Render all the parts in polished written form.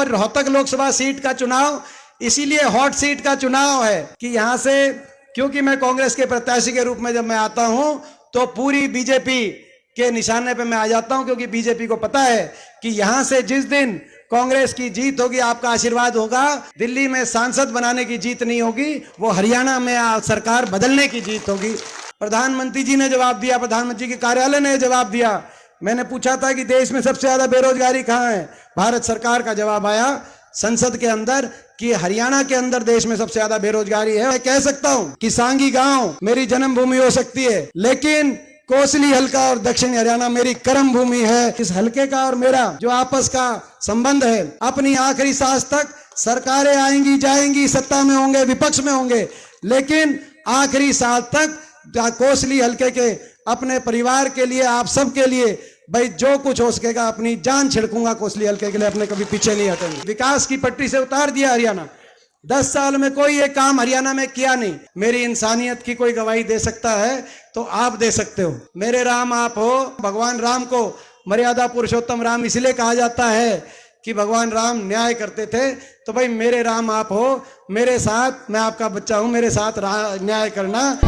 और रोहतक लोकसभा सीट का चुनाव इसीलिए हॉट सीट का चुनाव है कि यहां से, क्योंकि मैं कांग्रेस के प्रत्याशी के रूप में जब मैं आता हूं तो पूरी बीजेपी के निशाने पे मैं आ जाता हूं, क्योंकि बीजेपी को पता है कि यहां से जिस दिन कांग्रेस की जीत होगी, आपका आशीर्वाद होगा, दिल्ली में सांसद बनाने की जीत नहीं होगी, वो हरियाणा में सरकार बदलने की जीत होगी। प्रधानमंत्री जी ने जवाब दिया, प्रधानमंत्री के कार्यालय ने जवाब दिया। मैंने पूछा था कि देश में सबसे ज्यादा बेरोजगारी कहां है, भारत सरकार का जवाब आया संसद के अंदर कि हरियाणा के अंदर देश में सबसे ज्यादा बेरोजगारी है। मैं कह सकता हूं कि सांगी गांव मेरी जन्मभूमि हो सकती है, लेकिन कोसली हल्का और दक्षिण हरियाणा मेरी कर्म भूमि है। इस हल्के का और मेरा जो आपस का संबंध है, अपनी आखिरी सांस तक सरकारें आएंगी जाएंगी, सत्ता में होंगे विपक्ष में होंगे, लेकिन आखिरी सांस तक कोसली हल्के के अपने परिवार के लिए, आप सब के लिए भाई जो कुछ हो सकेगा अपनी जान छिड़कूंगा कोसली हल्के के लिए, अपने कभी पीछे नहीं हटेंगे। विकास की पटरी से उतार दिया हरियाणा, 10 साल में कोई एक काम हरियाणा में किया नहीं। मेरी इंसानियत की कोई गवाही दे सकता है तो आप दे सकते हो। मेरे राम आप हो। भगवान राम को मर्यादा पुरुषोत्तम राम इसलिए कहा जाता है कि भगवान राम न्याय करते थे, तो भाई मेरे राम आप हो, मेरे साथ, मैं आपका बच्चा हूं, मेरे साथ न्याय करना।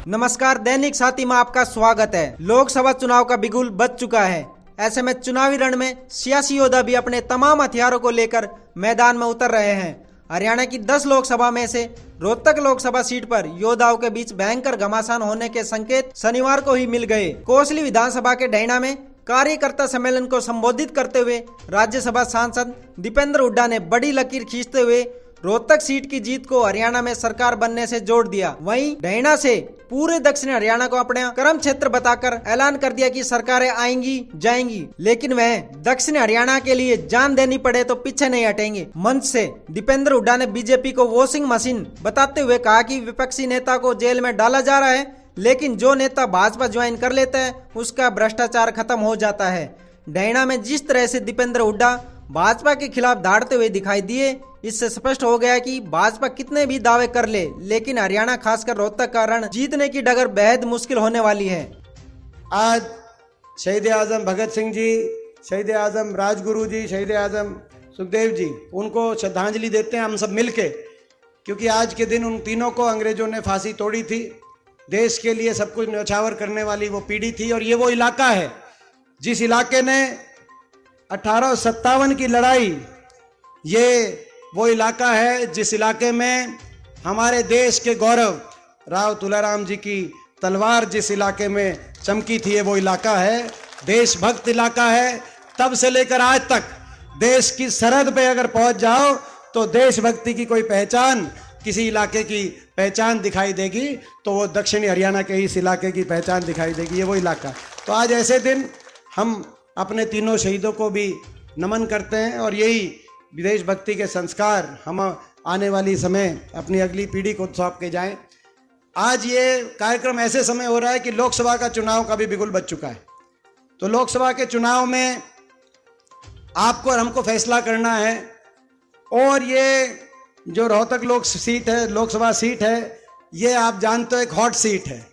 नमस्कार, दैनिक साथी में आपका स्वागत है। लोकसभा चुनाव का बिगुल बज चुका है। ऐसे में चुनावी रण में सियासी योद्धा भी अपने तमाम हथियारों को लेकर मैदान में उतर रहे हैं। हरियाणा की 10 लोकसभा में से रोहतक लोकसभा सीट पर योद्धाओं के बीच भयंकर घमासान होने के संकेत शनिवार को ही मिल गए। कोसली विधानसभा के डैना में कार्यकर्ता सम्मेलन को संबोधित करते हुए राज्यसभा सांसद दीपेंद्र हुड्डा ने बड़ी लकीर खींचते हुए रोहतक सीट की जीत को हरियाणा में सरकार बनने से जोड़ दिया। वहीं डैना से पूरे दक्षिण हरियाणा को अपना कर्म क्षेत्र बताकर ऐलान कर दिया कि सरकारें आएंगी जाएंगी, लेकिन वह दक्षिण हरियाणा के लिए जान देनी पड़े तो पीछे नहीं हटेंगे। मंच से दीपेंद्र हुड्डा ने बीजेपी को वॉशिंग मशीन बताते हुए कहा कि विपक्षी नेता को जेल में डाला जा रहा है, लेकिन जो नेता भाजपा ज्वाइन कर लेता है उसका भ्रष्टाचार खत्म हो जाता है। डैना में जिस तरह से दीपेंद्र हुड्डा भाजपा के खिलाफ दहाड़ते हुए दिखाई दिए, इससे स्पष्ट हो गया कि भाजपा कितने भी दावे कर ले, लेकिन हरियाणा खासकर रोहतक का रण जीतने की डगर बेहद मुश्किल होने वाली है। आज शहीद आजम भगत सिंह जी, शहीद आजम राजगुरु जी, शहीद आजम सुखदेव जी, उनको श्रद्धांजलि देते हैं हम सब मिलके, क्योंकि आज के दिन उन तीनों को अंग्रेजों ने फांसी तोड़ी थी। देश के लिए सब कुछ न्यौछावर करने वाली वो पीढ़ी थी, और ये वो इलाका है जिस इलाके ने 1857 की लड़ाई, ये वो इलाका है जिस इलाके में हमारे देश के गौरव राव तुलाराम जी की तलवार जिस इलाके में चमकी थी, ये वो इलाका है। देशभक्त इलाका है। तब से लेकर आज तक देश की सरहद पे अगर पहुंच जाओ तो देशभक्ति की कोई पहचान, किसी इलाके की पहचान दिखाई देगी तो वो दक्षिणी हरियाणा के इस इलाके की पहचान दिखाई देगी, ये वो इलाका। तो आज ऐसे दिन हम अपने तीनों शहीदों को भी नमन करते हैं, और यही विदेश भक्ति के संस्कार हम आने वाली समय अपनी अगली पीढ़ी को सौंप के जाएं। आज ये कार्यक्रम ऐसे समय हो रहा है कि लोकसभा का चुनाव का भी बिगुल बज चुका है। तो लोकसभा के चुनाव में आपको और हमको फैसला करना है, और ये जो रोहतक लोकसभा सीट है, ये आप जानते हो एक हॉट सीट है।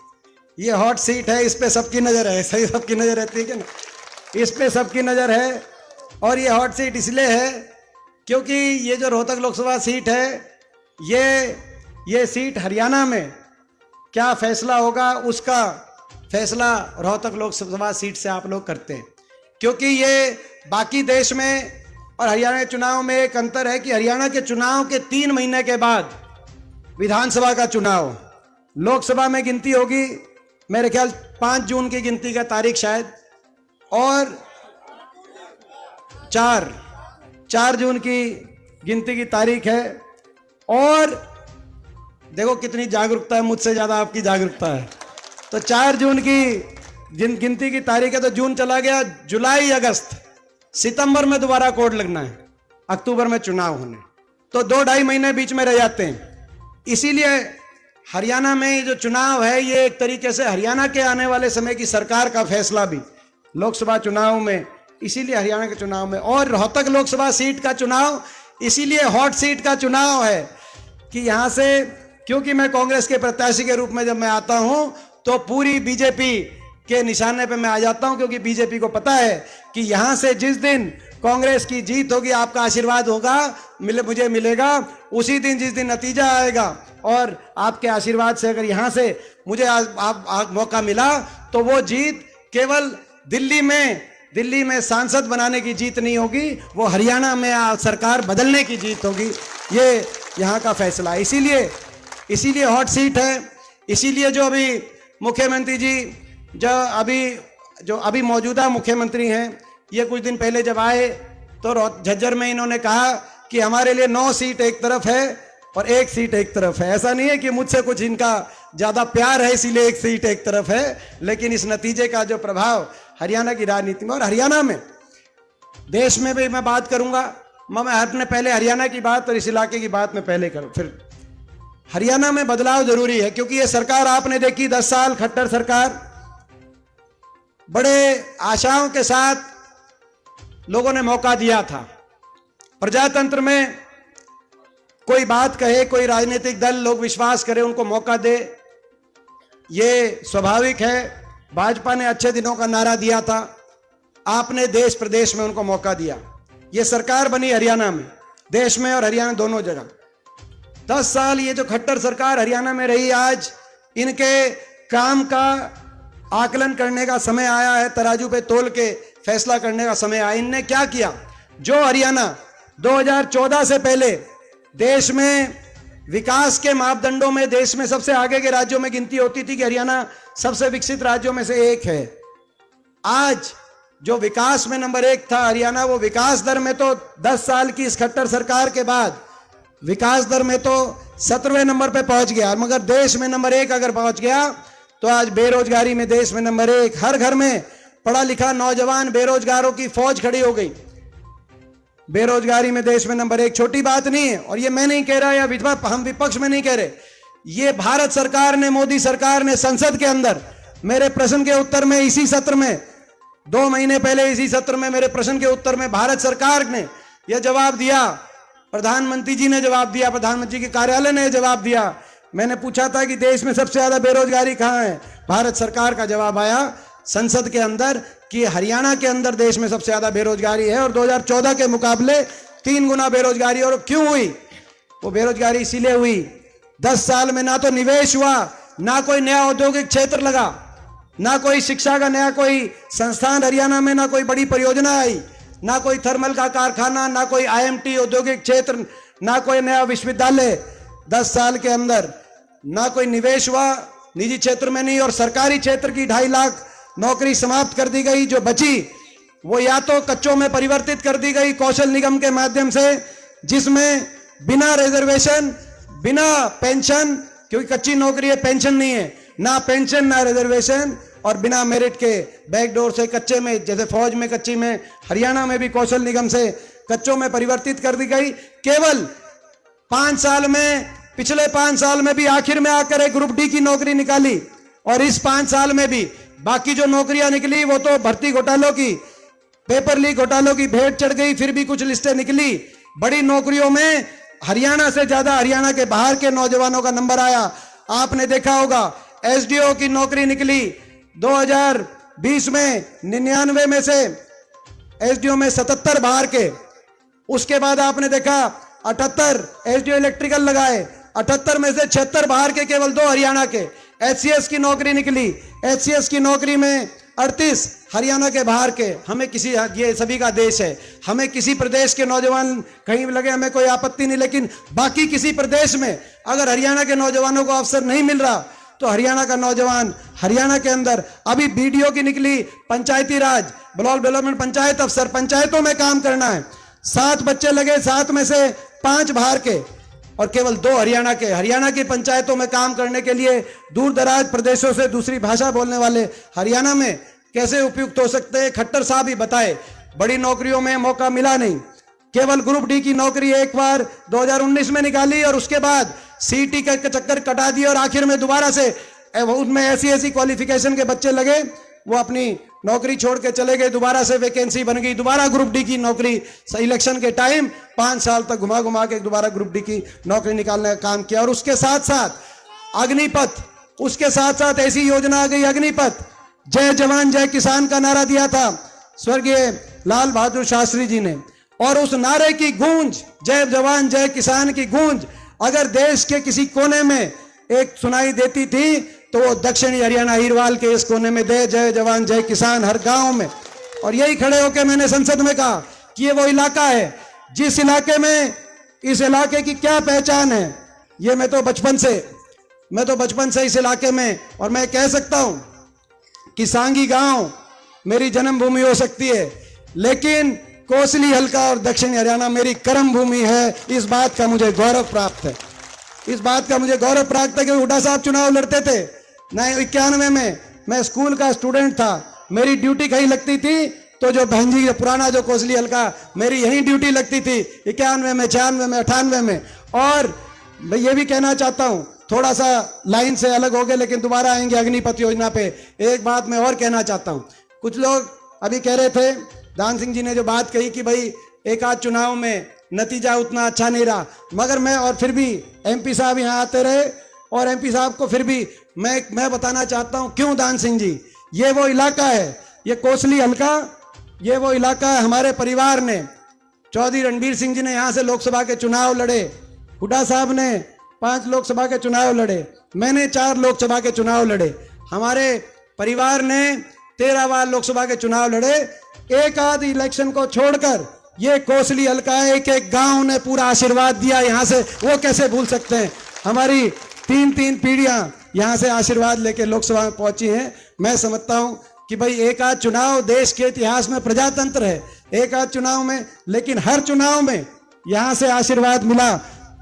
ये हॉट सीट है, इस पे सबकी नज़र है, सही सबकी नज़र रहती है क्या ना, इस पे सबकी नज़र है। और ये हॉट सीट इसलिए है क्योंकि ये जो रोहतक लोकसभा सीट है, ये सीट हरियाणा में क्या फैसला होगा उसका फैसला रोहतक लोकसभा सीट से आप लोग करते हैं। क्योंकि ये बाकी देश में और हरियाणा के चुनाव में एक अंतर है कि हरियाणा के चुनाव के 3 महीने के बाद विधानसभा का चुनाव, लोकसभा में गिनती होगी मेरे ख्याल 5 जून की गिनती का तारीख शायद, और 4 जून की गिनती की तारीख है। और देखो कितनी जागरूकता है, मुझसे ज़्यादा आपकी जागरूकता है। तो 4 जून की गिनती की तारीख है, तो जून चला गया, जुलाई, अगस्त, सितंबर में दोबारा कोड लगना है, अक्टूबर में चुनाव होने, तो 2-2.5 महीने बीच में रह जाते हैं। इसीलिए हरियाणा में ये जो चुनाव है, ये एक तरीके से हरियाणा के आने वाले समय की सरकार का फैसला भी लोकसभा चुनाव में, इसीलिए हरियाणा के चुनाव में। और रोहतक लोकसभा सीट का चुनाव इसीलिए हॉट सीट का चुनाव है कि यहां से, क्योंकि मैं कांग्रेस के प्रत्याशी के रूप में जब मैं आता हूं तो पूरी बीजेपी के निशाने पे मैं आ जाता हूं, क्योंकि बीजेपी को पता है कि यहां से जिस दिन कांग्रेस की जीत होगी, आपका आशीर्वाद होगा, मुझे मिलेगा, उसी दिन जिस दिन नतीजा आएगा और आपके आशीर्वाद से अगर यहां से मुझे मौका मिला, तो वो जीत केवल दिल्ली में सांसद बनाने की जीत नहीं होगी, वो हरियाणा में सरकार बदलने की जीत होगी। ये यहाँ का फैसला है। इसीलिए हॉट सीट है। इसीलिए जो अभी मुख्यमंत्री जी जो अभी मौजूदा मुख्यमंत्री हैं, ये कुछ दिन पहले जब आए तो झज्जर में इन्होंने कहा कि हमारे लिए 9 सीट एक तरफ है और 1 सीट एक तरफ है। ऐसा नहीं है कि मुझसे कुछ इनका ज्यादा प्यार है इसीलिए 1 सीट एक तरफ है, लेकिन इस नतीजे का जो प्रभाव हरियाणा की राजनीति में और हरियाणा में, देश में भी मैं बात करूंगा। मैं अपने पहले हरियाणा की बात और इस इलाके की बात मैं पहले करूं, फिर हरियाणा में बदलाव जरूरी है, क्योंकि ये सरकार आपने देखी 10 साल खट्टर सरकार, बड़े आशाओं के साथ लोगों ने मौका दिया था। प्रजातंत्र में कोई बात कहे, कोई राजनीतिक दल लोग विश्वास करें, उनको मौका दे, ये स्वाभाविक है। भाजपा ने अच्छे दिनों का नारा दिया था, आपने देश प्रदेश में उनको मौका दिया। ये सरकार बनी हरियाणा में, देश में और हरियाणा दोनों जगह। 10 साल ये जो खट्टर सरकार हरियाणा में रही, आज इनके काम का आकलन करने का समय आया है, तराजू पे तोल के फैसला करने का समय आया। इनने क्या किया? जो हरियाणा 2014 से पहले देश में विकास के मापदंडों में देश में सबसे आगे के राज्यों में गिनती होती थी कि हरियाणा सबसे विकसित राज्यों में से एक है, आज जो विकास में नंबर 1 था हरियाणा, वो विकास दर में तो 10 साल की इस खट्टर सरकार के बाद विकास दर में तो 17वें नंबर पे पहुंच गया। मगर देश में नंबर 1 अगर पहुंच गया तो आज बेरोजगारी में देश में नंबर 1, हर घर में पढ़ा लिखा नौजवान बेरोजगारों की फौज खड़ी हो गई। बेरोजगारी में देश में नंबर 1 छोटी बात नहीं है। और ये मैं नहीं कह रहा, या हम विपक्ष में नहीं कह रहे, ये भारत सरकार ने, मोदी सरकार ने संसद के अंदर मेरे प्रश्न के उत्तर में, इसी सत्र में 2 महीने पहले इसी सत्र में मेरे प्रश्न के उत्तर में भारत सरकार ने यह जवाब दिया, प्रधानमंत्री जी ने जवाब दिया, प्रधानमंत्री के कार्यालय ने जवाब दिया। मैंने पूछा था कि देश में सबसे ज्यादा बेरोजगारी कहां है, भारत सरकार का जवाब आया संसद के अंदर कि हरियाणा के अंदर देश में सबसे ज्यादा बेरोजगारी है और 2014 के मुकाबले 3 गुना बेरोजगारी। और क्यों हुई? वो बेरोजगारी इसीलिए हुई 10 साल में ना तो निवेश हुआ, ना कोई नया औद्योगिक क्षेत्र लगा, ना कोई शिक्षा का नया कोई संस्थान हरियाणा में, ना कोई बड़ी परियोजना आई, ना कोई थर्मल का कारखाना, ना कोई IMT औद्योगिक क्षेत्र, ना कोई नया विश्वविद्यालय। 10 साल के अंदर ना कोई निवेश हुआ, निजी क्षेत्र में नहीं, और सरकारी क्षेत्र की 2.5 लाख नौकरी समाप्त कर दी गई। जो बची वो या तो कच्चों में परिवर्तित कर दी गई कौशल निगम के माध्यम से, जिसमें बिना रिजर्वेशन, बिना पेंशन, क्योंकि कच्ची नौकरी है, पेंशन नहीं है, ना पेंशन ना रिजर्वेशन, और बिना मेरिट के बैकडोर से कच्चे में, जैसे फौज में कच्ची में, हरियाणा में भी कौशल निगम से कच्चों में परिवर्तित कर दी गई। केवल 5 साल में, पिछले 5 साल में भी आखिर में आकर एक ग्रुप डी की नौकरी निकाली, और इस 5 साल में भी बाकी जो नौकरियां निकली वो तो भर्ती घोटालों की, पेपर लीक घोटालों की भेंट चढ़ गई। फिर भी कुछ लिस्टें निकली, बड़ी नौकरियों में हरियाणा से ज्यादा हरियाणा के बाहर के नौजवानों का नंबर आया। आपने देखा होगा SDO की नौकरी निकली 2020 में 99 में से SDO में 77 बाहर के। उसके बाद आपने देखा 78 SDO इलेक्ट्रिकल लगाए, 78 में से 76 बाहर के, केवल 2 हरियाणा के। HCS की नौकरी निकली, HCS की नौकरी में 38 हरियाणा के बाहर के। हमें किसी, ये सभी का देश है, हमें किसी प्रदेश के नौजवान कहीं भी लगे हमें कोई आपत्ति नहीं, लेकिन बाकी किसी प्रदेश में अगर हरियाणा के नौजवानों को अवसर नहीं मिल रहा तो हरियाणा का नौजवान हरियाणा के अंदर, अभी BDO की निकली, पंचायती राज, ब्लॉक डेवलपमेंट पंचायत अफसर, पंचायतों में काम करना है। 7 बच्चे लगे, 7 में से 5 बाहर के और केवल 2 हरियाणा के। हरियाणा की पंचायतों में काम करने के लिए दूर दराज प्रदेशों से दूसरी भाषा बोलने वाले हरियाणा में कैसे उपयुक्त हो सकते हैं? खट्टर साहब ही बताए। बड़ी नौकरियों में मौका मिला नहीं, केवल ग्रुप डी की नौकरी एक बार 2019 में निकाली और उसके बाद CET का चक्कर कटा दिया और आखिर में दोबारा से उसमें ऐसी क्वालिफिकेशन के बच्चे लगे, वो अपनी नौकरी छोड़ के चले गए, दोबारा से वैकेंसी बन गई, दोबारा ग्रुप डी की नौकरी। इलेक्शन के टाइम 5 साल तक घुमा घुमा के दोबारा ग्रुप डी की नौकरी निकालने का काम किया। और उसके साथ साथ अग्निपथ, उसके साथ साथ ऐसी योजना आ गई अग्निपथ, जय जवान जय किसान का नारा दिया था स्वर्गीय लाल बहादुर शास्त्री जी ने, और उस नारे की गूंज, जय जवान जय किसान की गूंज अगर देश के किसी कोने में एक सुनाई देती थी तो वो दक्षिणी हरियाणा अहिरवाल के इस कोने में दे जय जवान जय किसान हर गांव में। और यही खड़े होकर मैंने संसद में कहा कि ये वो इलाका है जिस इलाके में, इस इलाके की क्या पहचान है। ये मैं तो बचपन से इस इलाके में, और मैं कह सकता हूं कि सांगी गांव मेरी जन्मभूमि हो सकती है, लेकिन कोसली हल्का और दक्षिणी हरियाणा मेरी कर्म भूमि है। इस बात का मुझे गौरव प्राप्त है, इस बात का मुझे गौरव प्राप्त है कि हुड्डा साहब चुनाव लड़ते थे 91 में। मैं स्कूल का स्टूडेंट था, मेरी ड्यूटी कहीं लगती थी तो जो बहन जी पुराना जो कोसली हल्का, मेरी यही ड्यूटी लगती थी 91 में, 96 में, 98 में। और मैं ये भी कहना चाहता हूं, थोड़ा सा लाइन से अलग हो गए लेकिन दोबारा आएंगे अग्निपथ योजना पे। एक बात मैं और कहना चाहता हूं, कुछ लोग अभी कह रहे थे, दान सिंह जी ने जो बात कही कि भाई एक आध चुनाव में नतीजा उतना अच्छा नहीं रहा, मगर मैं, और फिर भी एमपी साहब यहाँ आते रहे, और एमपी साहब को फिर भी मैं बताना चाहता हूँ क्यों दान सिंह जी, ये वो इलाका है, ये कोसली हल्का, ये वो इलाका है। हमारे परिवार ने, चौधरी रणबीर सिंह जी ने यहाँ से लोकसभा के चुनाव लड़े, हुड्डा साहब ने 5 लोकसभा के चुनाव लड़े, मैंने 4 लोकसभा के चुनाव लड़े, हमारे परिवार ने 13 बार लोकसभा के चुनाव लड़े। एक आध इलेक्शन को छोड़कर ये कोसली हल्का है, एक एक गांव ने पूरा आशीर्वाद दिया यहाँ से, वो कैसे भूल सकते हैं। हमारी 3 पीढ़ियां यहाँ से आशीर्वाद लेके लोकसभा में पहुंची हैं। मैं समझता हूँ कि भाई एक आध चुनाव देश के इतिहास में, प्रजातंत्र है, एक आध चुनाव में, लेकिन हर चुनाव में यहाँ से आशीर्वाद मिला,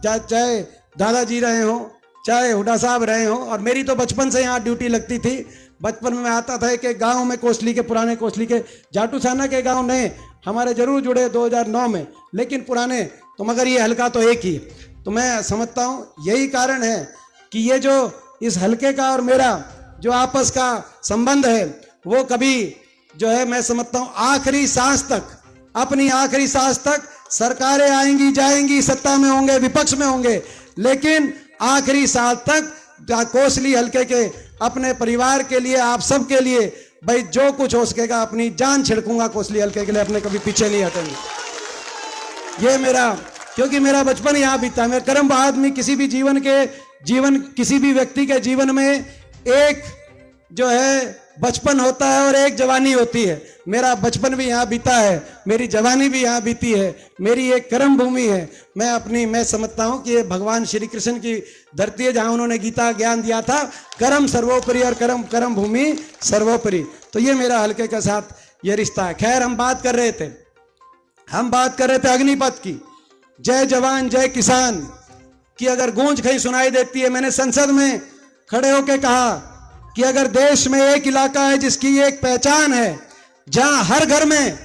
चाहे दादाजी रहे हों, चाहे हुड्डा साहब रहे हों। और मेरी तो बचपन से यहाँ ड्यूटी लगती थी, बचपन में आता था कि गांव में कोसली के, पुराने कोसली के, जाटूसाना के गांव नए हमारे जरूर जुड़े 2009 में, लेकिन पुराने तो, मगर ये हल्का तो एक ही। तो मैं समझता हूँ यही कारण है कि ये जो इस हल्के का और मेरा जो आपस का संबंध है वो कभी जो है, मैं समझता हूँ आखिरी सांस तक, अपनी आखिरी सांस तक, सरकारें आएंगी जाएंगी, सत्ता में होंगे विपक्ष में होंगे, लेकिन आखिरी सांस तक कोसली हल्के के अपने परिवार के लिए, आप सब के लिए भाई जो कुछ हो सकेगा अपनी जान छिड़कूंगा कोसली हल्के के लिए, अपने कभी पीछे नहीं हटेंगे। ये मेरा, क्योंकि मेरा बचपन यहाँ बीता है। मैं कर्म आदमी, किसी भी किसी भी व्यक्ति के जीवन में एक जो है बचपन होता है और एक जवानी होती है। मेरा बचपन भी यहाँ बीता है, मेरी जवानी भी यहाँ बीती है, मेरी एक कर्म भूमि है। मैं समझता हूँ कि ये भगवान श्री कृष्ण की धरती है जहाँ उन्होंने गीता ज्ञान दिया था, कर्म सर्वोपरि और कर्म भूमि सर्वोपरि। तो ये मेरा हल्के के साथ ये रिश्ता है। खैर, हम बात कर रहे थे अग्निपथ की, जय जवान जय किसान की अगर गूंज कहीं सुनाई देती है। मैंने संसद में खड़े होकर कहा कि अगर देश में एक इलाका है जिसकी एक पहचान है, जहां हर घर में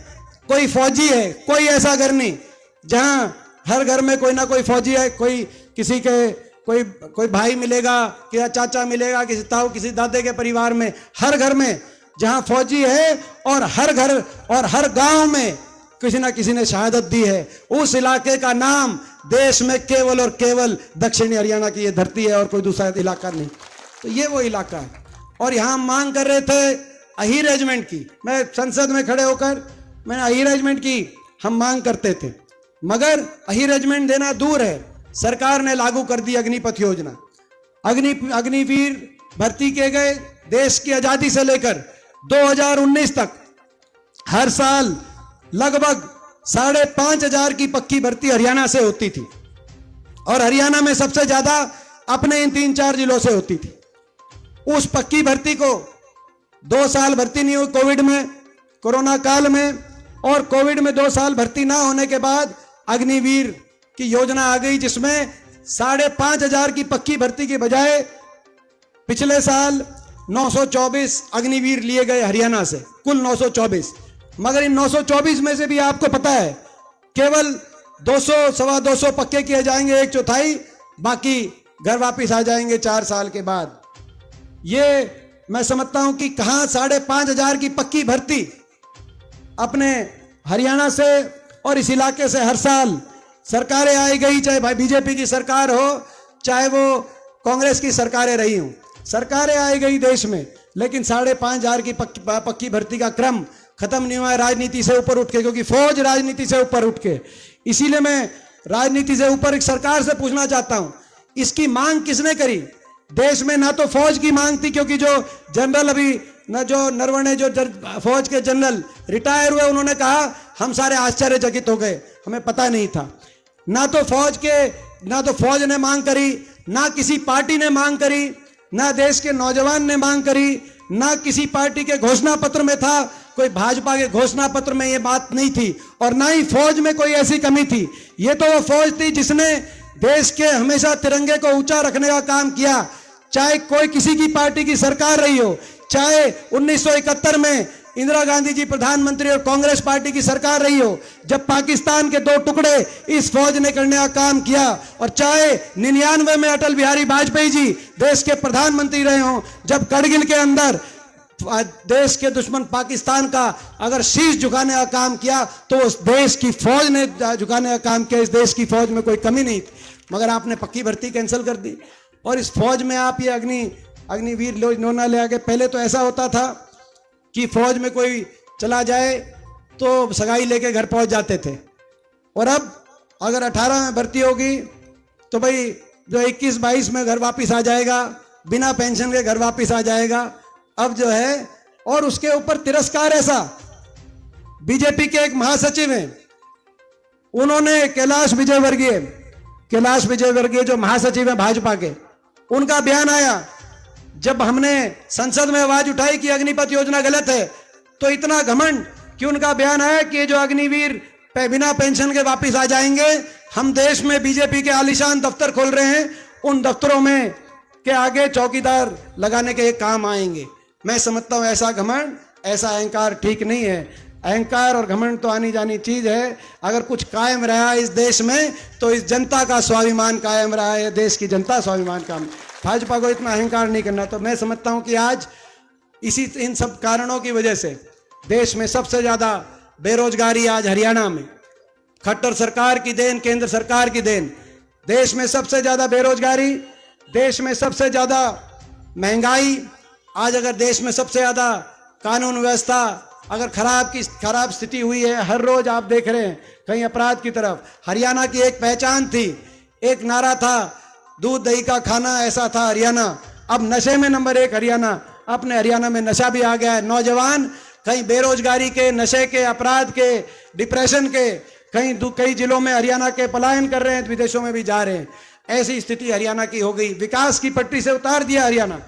कोई फौजी है, कोई ऐसा घर नहीं जहां हर घर में कोई ना कोई फौजी है, कोई किसी के कोई भाई मिलेगा, किसी चाचा मिलेगा, किसी ताऊ, किसी दादे के परिवार में, हर घर में जहां फौजी है और हर घर और हर गांव में किसी ना किसी ने शहादत दी है, उस इलाके का नाम देश में केवल और केवल दक्षिणी हरियाणा की ये धरती है और कोई दूसरा इलाका नहीं। तो ये वो इलाका है। और यहाँ मांग कर रहे थे अही रेजिमेंट की। मैं संसद में खड़े होकर मैंने अही रेजिमेंट की हम मांग करते थे, मगर अही रेजिमेंट देना दूर है, सरकार ने लागू कर दी अग्निपथ योजना। अग्निवीर भर्ती किए गए। देश की आजादी से लेकर 2019 तक हर साल लगभग 5,500 की पक्की भर्ती हरियाणा से होती थी, और हरियाणा में सबसे ज्यादा अपने इन 3-4 जिलों से होती थी। उस पक्की भर्ती को 2 साल भर्ती नहीं हुई कोविड में, कोरोना काल में, और कोविड में 2 साल भर्ती ना होने के बाद अग्निवीर की योजना आ गई, जिसमें 5,500 की पक्की भर्ती के बजाय पिछले साल 924 अग्निवीर लिए गए हरियाणा से, कुल 924। मगर इन 924 में से भी आपको पता है केवल 200-225 पक्के किए जाएंगे, 1/4, बाकी घर वापिस आ जाएंगे 4 साल के बाद। ये मैं समझता हूं कि कहां 5,500 की पक्की भर्ती अपने हरियाणा से और इस इलाके से हर साल सरकारें आई गई, चाहे भाई बीजेपी की सरकार हो, चाहे वो कांग्रेस की सरकारें रही हों, सरकारें आई गई देश में, लेकिन 5,500 की पक्की भर्ती का क्रम खत्म नहीं हुआ है राजनीति से ऊपर उठ के, क्योंकि फौज राजनीति से ऊपर उठ के। इसीलिए मैं राजनीति से ऊपर एक सरकार से पूछना चाहता हूं, इसकी मांग किसने करी? देश में ना तो फौज की मांग थी, क्योंकि जो जनरल अभी न जो नरवणे जो फौज के जनरल रिटायर हुए, उन्होंने कहा हम सारे आश्चर्यचकित हो गए, हमें पता नहीं था। ना तो फौज ने मांग करी, ना किसी पार्टी ने मांग करी, ना देश के नौजवान ने मांग करी, ना किसी पार्टी के घोषणा पत्र में था, कोई भाजपा के घोषणा पत्र में ये बात नहीं थी, और ना ही फौज में कोई ऐसी कमी थी। ये तो वो फौज थी जिसने देश के हमेशा तिरंगे को ऊंचा रखने का काम किया, चाहे कोई किसी की पार्टी की सरकार रही हो, चाहे 1971 में इंदिरा गांधी जी प्रधानमंत्री और कांग्रेस पार्टी की सरकार रही हो, जब पाकिस्तान के 2 टुकड़े इस फौज ने करने का काम किया, और चाहे 99 में अटल बिहारी वाजपेयी जी देश के प्रधानमंत्री रहे हों, जब करगिल के अंदर देश के दुश्मन पाकिस्तान का अगर शीश झुकाने का काम किया, तो उस देश की फौज ने झुकाने का काम किया। इस देश की फौज में कोई कमी नहीं थी, मगर आपने पक्की भर्ती कैंसिल कर दी, और इस फौज में आप ये अग्निवीर योजना ले आगे। पहले तो ऐसा होता था कि फौज में कोई चला जाए तो सगाई लेके घर पहुंच जाते थे, और अब अगर 18 में भर्ती होगी तो भाई जो 21-22 में घर वापस आ जाएगा, बिना पेंशन के घर वापस आ जाएगा। अब जो है, और उसके ऊपर तिरस्कार ऐसा, बीजेपी के एक महासचिव हैं, उन्होंने कैलाश विजयवर्गीय जो महासचिव है भाजपा के, उनका बयान आया जब हमने संसद में आवाज उठाई कि अग्निपथ योजना गलत है, तो इतना घमंड कि उनका बयान आया कि जो अग्निवीर बिना पेंशन के वापस आ जाएंगे, हम देश में बीजेपी के आलीशान दफ्तर खोल रहे हैं, उन दफ्तरों में के आगे चौकीदार लगाने के काम आएंगे। मैं समझता हूं ऐसा घमंड, ऐसा अहंकार ठीक नहीं है। अहंकार और घमंड तो आनी जानी चीज है। अगर कुछ कायम रहा इस देश में तो इस जनता का स्वाभिमान कायम रहा है, देश की जनता स्वाभिमान का। भाजपा को इतना अहंकार नहीं करना। तो मैं समझता हूं कि आज इन सब कारणों की वजह से देश में सबसे ज्यादा बेरोजगारी आज हरियाणा में, खट्टर सरकार की देन, केंद्र सरकार की देन। देश में सबसे ज्यादा बेरोजगारी, देश में सबसे ज्यादा महंगाई। आज अगर देश में सबसे ज्यादा कानून व्यवस्था अगर खराब स्थिति हुई है, हर रोज आप देख रहे हैं कहीं अपराध की तरफ। हरियाणा की एक पहचान थी, एक नारा था, दूध दही का खाना, ऐसा था हरियाणा। अब नशे में नंबर 1 हरियाणा। अपने हरियाणा में नशा भी आ गया है। नौजवान कहीं बेरोजगारी के, नशे के, अपराध के, डिप्रेशन के, कई जिलों में हरियाणा के पलायन कर रहे हैं, विदेशों में भी जा रहे हैं। ऐसी स्थिति हरियाणा की हो गई। विकास की पटरी से उतार दिया हरियाणा।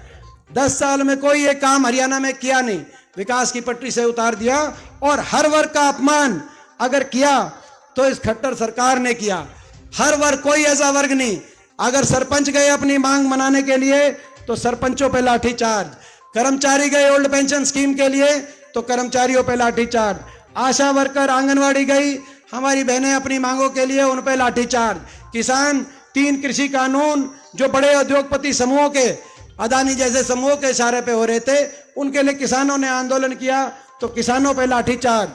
10 साल में कोई एक काम हरियाणा में किया नहीं, विकास की पटरी से उतार दिया। और हर वर्ग का अपमान अगर किया तो इस खट्टर सरकार ने किया। हर वर्ग, कोई ऐसा वर्ग नहीं। अगर सरपंच गए अपनी मांग मनाने के लिए तो सरपंचों पे लाठीचार्ज, कर्मचारी गए ओल्ड पेंशन स्कीम के लिए तो कर्मचारियों पे लाठीचार्ज, आशा वर्कर आंगनवाड़ी गई हमारी बहनें अपनी मांगों के लिए, उन पे लाठीचार्ज। किसान 3 कृषि कानून जो बड़े उद्योगपति समूहों के, अदानी जैसे समूहों के इशारे पे हो रहे थे, उनके लिए किसानों ने आंदोलन किया तो किसानों पे लाठीचार्ज।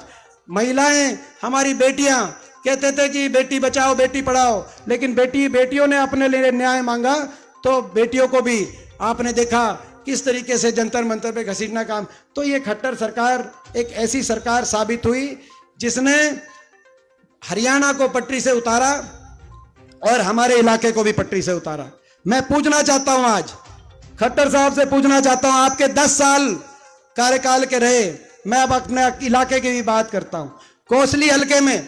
महिलाएं, हमारी बेटियां कहते थे कि बेटी बचाओ बेटी पढ़ाओ, लेकिन बेटियों ने अपने लिए न्याय मांगा तो बेटियों को भी आपने देखा किस तरीके से जंतर मंतर पे घसीटना काम। तो ये खट्टर सरकार एक ऐसी सरकार साबित हुई जिसने हरियाणा को पटरी से उतारा और हमारे इलाके को भी पटरी से उतारा। मैं पूछना चाहता हूं, आज खट्टर साहब से पूछना चाहता हूं, आपके 10 साल कार्यकाल के रहे, मैं अब अपने इलाके की भी बात करता हूं। कोसली हलके में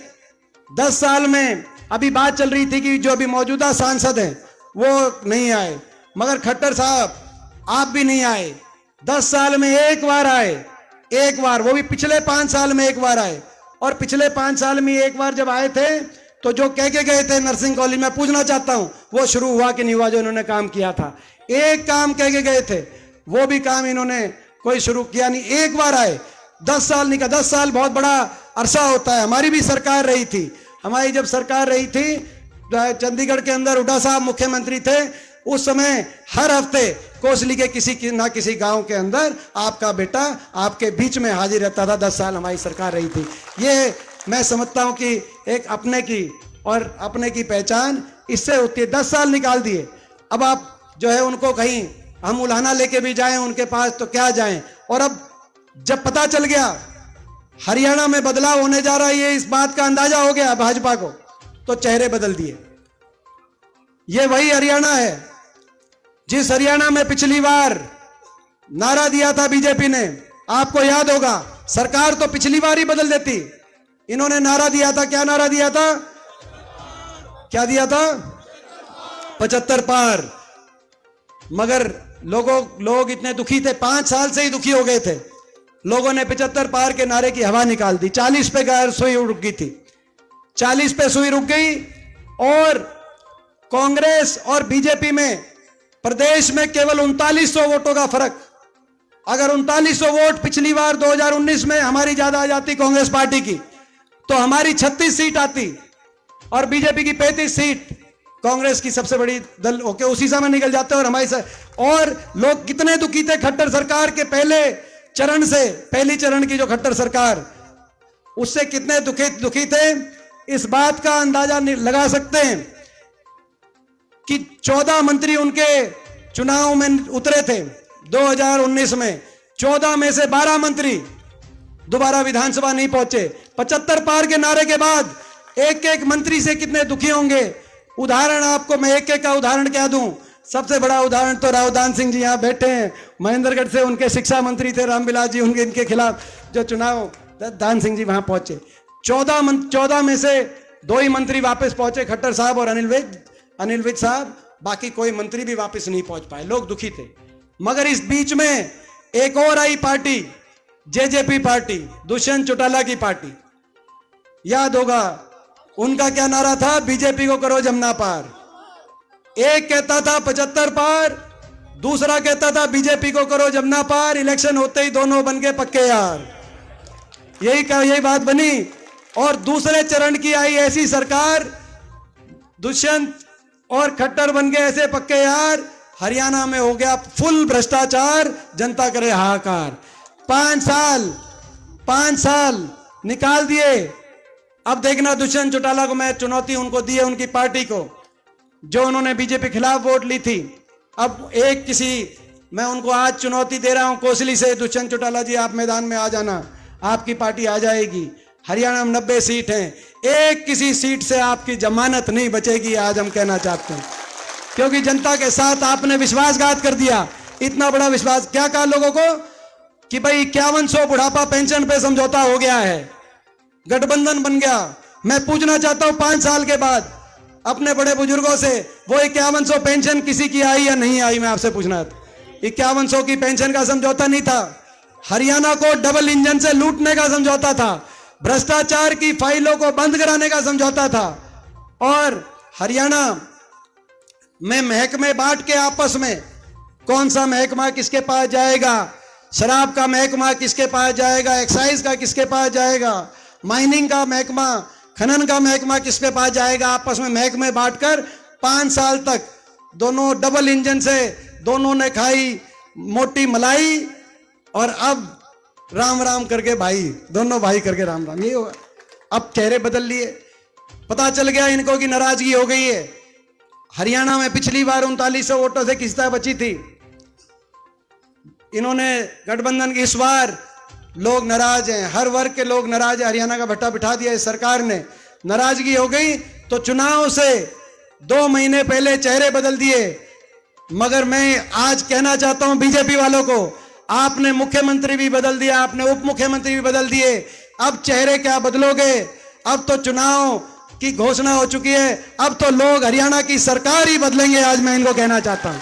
10 साल में अभी बात चल रही थी कि जो अभी मौजूदा सांसद हैं वो नहीं आए, मगर खट्टर साहब आप भी नहीं आए। 10 साल में एक बार आए, एक बार, वो भी पिछले 5 साल में एक बार आए। और पिछले 5 साल में एक बार जब आए थे तो जो कह के गए थे नर्सिंग कॉलेज, मैं पूछना चाहता हूं वो शुरू हुआ कि नहीं हुआ? जो इन्होंने काम किया था, एक काम कह के गए थे, वो भी काम इन्होंने कोई शुरू किया नहीं। एक बार आए, 10 साल नहीं का। 10 साल बहुत बड़ा अरसा होता है। हमारी भी सरकार रही थी, हमारी जब सरकार रही थी, चंडीगढ़ के अंदर हुड्डा साहब मुख्यमंत्री थे, उस समय हर हफ्ते कोसली के किसी गांव के अंदर आपका बेटा आपके बीच में हाजिर रहता था। 10 साल हमारी सरकार रही थी। ये मैं समझता हूं कि एक अपने की और अपने की पहचान इससे होती है। 10 साल निकाल दिए, अब आप जो है उनको कहीं हम उलाहना लेके भी जाएं उनके पास तो क्या जाएं। और अब जब पता चल गया हरियाणा में बदलाव होने जा रहा है, ये इस बात का अंदाजा हो गया भाजपा को, तो चेहरे बदल दिए। ये वही हरियाणा है जिस हरियाणा में पिछली बार नारा दिया था बीजेपी ने, आपको याद होगा। सरकार तो पिछली बार ही बदल देती, इन्होंने नारा दिया था, क्या नारा दिया था, क्या दिया था, 75 पार। मगर लोग इतने दुखी थे, 5 साल से ही दुखी हो गए थे। लोगों ने 75 पार के नारे की हवा निकाल दी। 40 पे गैर सुई रुक गई थी, 40 पे सुई रुक गई। और कांग्रेस और बीजेपी में प्रदेश में केवल 3900 वोटों का फर्क। अगर 3900 वोट पिछली बार 2019 में हमारी ज्यादा आ जाती कांग्रेस पार्टी की, तो हमारी 36 सीट आती और बीजेपी की 35 सीट। कांग्रेस की सबसे बड़ी दल होके उसी समय निकल जाते और और लोग कितने दुखी थे खट्टर सरकार के पहले चरण से, पहली चरण की जो खट्टर सरकार, उससे कितने दुखी थे, इस बात का अंदाजा लगा सकते हैं कि 14 मंत्री उनके चुनाव में उतरे थे 2019 में। 14 में से 12 मंत्री दोबारा विधानसभा नहीं पहुंचे। 75 पार के नारे के बाद एक एक मंत्री से कितने दुखी होंगे। उदाहरण आपको मैं एक एक का उदाहरण क्या दूं। सबसे बड़ा उदाहरण तो राव दान सिंह जी यहाँ बैठे हैं, महेंद्रगढ़ से उनके शिक्षा मंत्री थे रामविलास जी, उनके इनके खिलाफ जो चुनाव, दान सिंह जी वहां पहुंचे। 14 में से 2 ही मंत्री वापस पहुंचे, खट्टर साहब और अनिल विज साहब। बाकी कोई मंत्री भी वापस नहीं पहुंच पाए, लोग दुखी थे। मगर इस बीच में एक और I party, JJP party, Dushyant Chautala की पार्टी, याद होगा उनका क्या नारा था, बीजेपी को करो जमुना पार। एक कहता था 75 पार, दूसरा कहता था बीजेपी को करो जमुना पार। इलेक्शन होते ही दोनों बन गए पक्के यार, यही बात बनी। और दूसरे चरण की आई ऐसी सरकार, दुष्यंत और खट्टर बन गए ऐसे पक्के यार। हरियाणा में हो गया फुल भ्रष्टाचार, जनता करे हाहाकार। 5 साल निकाल दिए। अब देखना दुष्यंत चौटाला को मैं चुनौती उनको दी है, उनकी पार्टी को, जो उन्होंने बीजेपी खिलाफ वोट ली थी। अब मैं उनको आज चुनौती दे रहा हूं कोसली से, दुष्यंत चौटाला जी आप मैदान में आ जाना, आपकी पार्टी आ जाएगी। हरियाणा में 90 सीट हैं, एक किसी सीट से आपकी जमानत नहीं बचेगी, आज हम कहना चाहते हैं। क्योंकि जनता के साथ आपने विश्वासघात कर दिया। इतना बड़ा विश्वास क्या कहा लोगों को कि भाई 5100 बुढ़ापा पेंशन पे समझौता हो गया है, गठबंधन बन गया। मैं पूछना चाहता हूं 5 साल के बाद अपने बड़े बुजुर्गों से, वो 5100 पेंशन किसी की आई या नहीं आई, मैं आपसे पूछना था। 5100 की पेंशन का समझौता नहीं था, हरियाणा को डबल इंजन से लूटने का समझौता था, भ्रष्टाचार की फाइलों को बंद कराने का समझौता था। और हरियाणा में महकमे बांट के आपस में, कौन सा महकमा किसके पास जाएगा, शराब का महकमा किसके पास जाएगा, एक्साइज का किसके पास जाएगा, माइनिंग का महकमा, खनन का महकमा किसके पास जाएगा, आपस में महकमे बांटकर 5 साल तक दोनों डबल इंजन से दोनों ने खाई मोटी मलाई। और अब राम राम करके भाई, दोनों भाई करके राम राम, ये होगा। अब चेहरे बदल लिए, पता चल गया इनको कि नाराजगी हो गई है। हरियाणा में पिछली बार 3900 वोटों से किस्ता बची थी, इन्होंने गठबंधन की, इस बार लोग नाराज हैं, हर वर्ग के लोग नाराज हैं। हरियाणा का भट्टा बिठा दिया इस सरकार ने, नाराजगी हो गई तो चुनाव से 2 महीने पहले चेहरे बदल दिए। मगर मैं आज कहना चाहता हूं बीजेपी वालों को, आपने मुख्यमंत्री भी बदल दिया, आपने उप मुख्यमंत्री भी बदल दिए, अब चेहरे क्या बदलोगे। अब तो चुनाव की घोषणा हो चुकी है, अब तो लोग हरियाणा की सरकार ही बदलेंगे। आज मैं इनको कहना चाहता हूं,